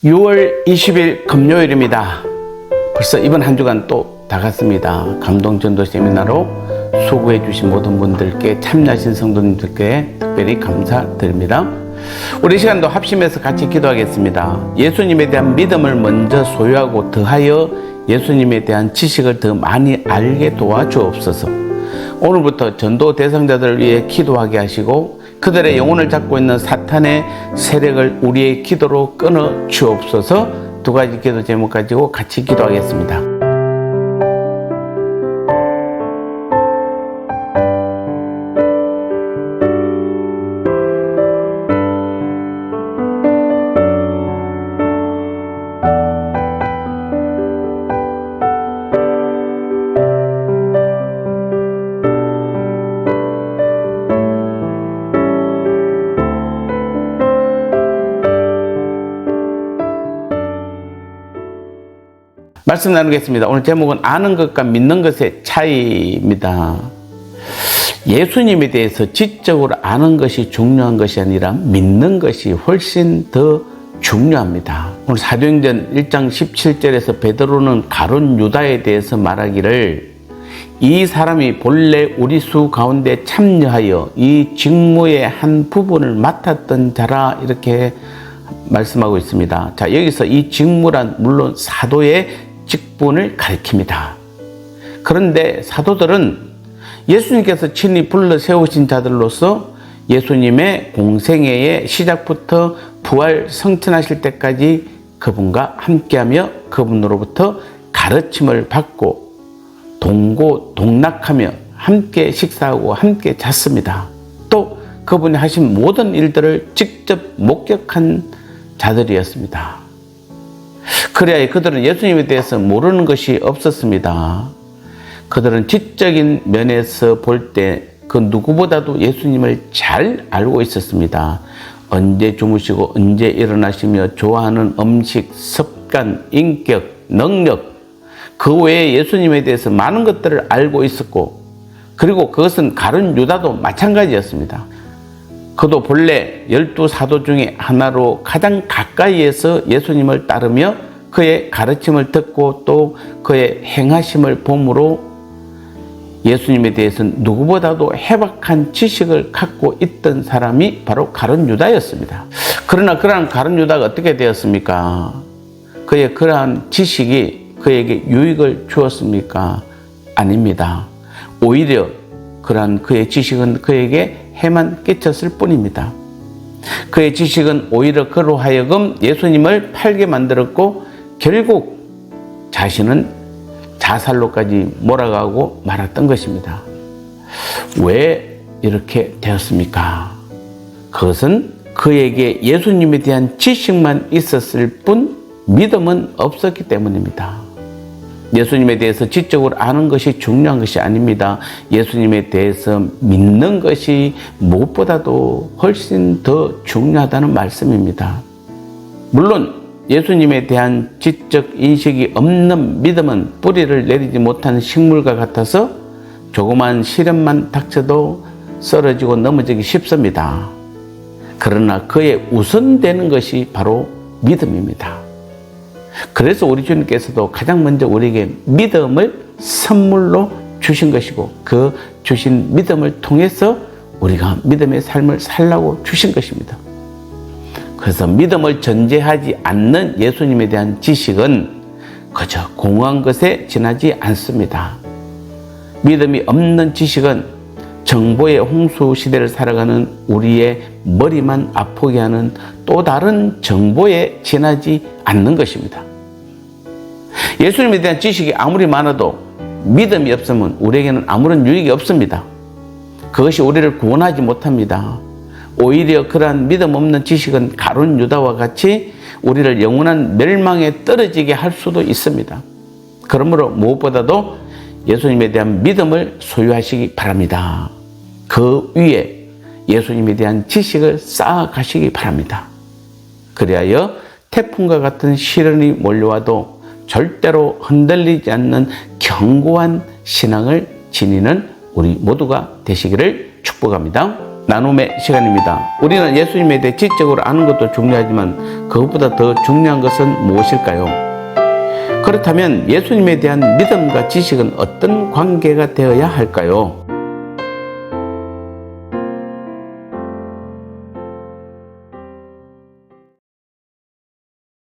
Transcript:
6월 20일 금요일입니다. 벌써 이번 한 주간 또 다 갔습니다. 감동전도 세미나로 수고해 주신 모든 분들께 참여하신 성도님들께 특별히 감사드립니다. 우리 시간도 합심해서 같이 기도하겠습니다. 예수님에 대한 믿음을 먼저 소유하고 더하여 예수님에 대한 지식을 더 많이 알게 도와주옵소서. 오늘부터 전도 대상자들을 위해 기도하게 하시고 그들의 영혼을 잡고 있는 사탄의 세력을 우리의 기도로 끊어 주옵소서. 두 가지 기도 제목 가지고 같이 기도하겠습니다. 말씀 나누겠습니다. 오늘 제목은 아는 것과 믿는 것의 차이입니다. 예수님에 대해서 지적으로 아는 것이 중요한 것이 아니라 믿는 것이 훨씬 더 중요합니다. 오늘 사도행전 1장 17절에서 베드로는 가룟 유다에 대해서 말하기를 이 사람이 본래 우리 수 가운데 참여하여 이 직무의 한 부분을 맡았던 자라 이렇게 말씀하고 있습니다. 자, 여기서 이 직무란 물론 사도의 직분을 가리킵니다. 그런데 사도들은 예수님께서 친히 불러 세우신 자들로서 예수님의 공생애의 시작부터 부활 성천하실 때까지 그분과 함께하며 그분으로부터 가르침을 받고 동고동락하며 함께 식사하고 함께 잤습니다. 또 그분이 하신 모든 일들을 직접 목격한 자들이었습니다. 그래야 그들은 예수님에 대해서 모르는 것이 없었습니다. 그들은 지적인 면에서 볼 때 그 누구보다도 예수님을 잘 알고 있었습니다. 언제 주무시고 언제 일어나시며 좋아하는 음식, 습관, 인격, 능력 그 외에 예수님에 대해서 많은 것들을 알고 있었고 그리고 그것은 가룟 유다도 마찬가지였습니다. 그도 본래 12사도 중에 하나로 가장 가까이에서 예수님을 따르며 그의 가르침을 듣고 또 그의 행하심을 봄으로 예수님에 대해서는 누구보다도 해박한 지식을 갖고 있던 사람이 바로 가룟 유다였습니다. 그러나 그러한 가룟 유다가 어떻게 되었습니까? 그의 그러한 지식이 그에게 유익을 주었습니까? 아닙니다. 오히려 그러한 그의 지식은 그에게 해만 끼쳤을 뿐입니다. 그의 지식은 오히려 그로 하여금 예수님을 팔게 만들었고 결국 자신은 자살로까지 몰아가고 말았던 것입니다. 왜 이렇게 되었습니까? 그것은 그에게 예수님에 대한 지식만 있었을 뿐 믿음은 없었기 때문입니다. 예수님에 대해서 지적으로 아는 것이 중요한 것이 아닙니다. 예수님에 대해서 믿는 것이 무엇보다도 훨씬 더 중요하다는 말씀입니다. 물론 예수님에 대한 지적 인식이 없는 믿음은 뿌리를 내리지 못한 식물과 같아서 조그만 시련만 닥쳐도 쓰러지고 넘어지기 쉽습니다. 그러나 그에 우선되는 것이 바로 믿음입니다. 그래서 우리 주님께서도 가장 먼저 우리에게 믿음을 선물로 주신 것이고 그 주신 믿음을 통해서 우리가 믿음의 삶을 살라고 주신 것입니다. 그래서 믿음을 전제하지 않는 예수님에 대한 지식은 그저 공허한 것에 지나지 않습니다. 믿음이 없는 지식은 정보의 홍수 시대를 살아가는 우리의 머리만 아프게 하는 또 다른 정보에 지나지 않는 것입니다. 예수님에 대한 지식이 아무리 많아도 믿음이 없으면 우리에게는 아무런 유익이 없습니다. 그것이 우리를 구원하지 못합니다. 오히려 그러한 믿음 없는 지식은 가룟 유다와 같이 우리를 영원한 멸망에 떨어지게 할 수도 있습니다. 그러므로 무엇보다도 예수님에 대한 믿음을 소유하시기 바랍니다. 그 위에 예수님에 대한 지식을 쌓아가시기 바랍니다. 그리하여 태풍과 같은 시련이 몰려와도 절대로 흔들리지 않는 견고한 신앙을 지니는 우리 모두가 되시기를 축복합니다. 나눔의 시간입니다. 우리는 예수님에 대해 지적으로 아는 것도 중요하지만 그것보다 더 중요한 것은 무엇일까요? 그렇다면 예수님에 대한 믿음과 지식은 어떤 관계가 되어야 할까요?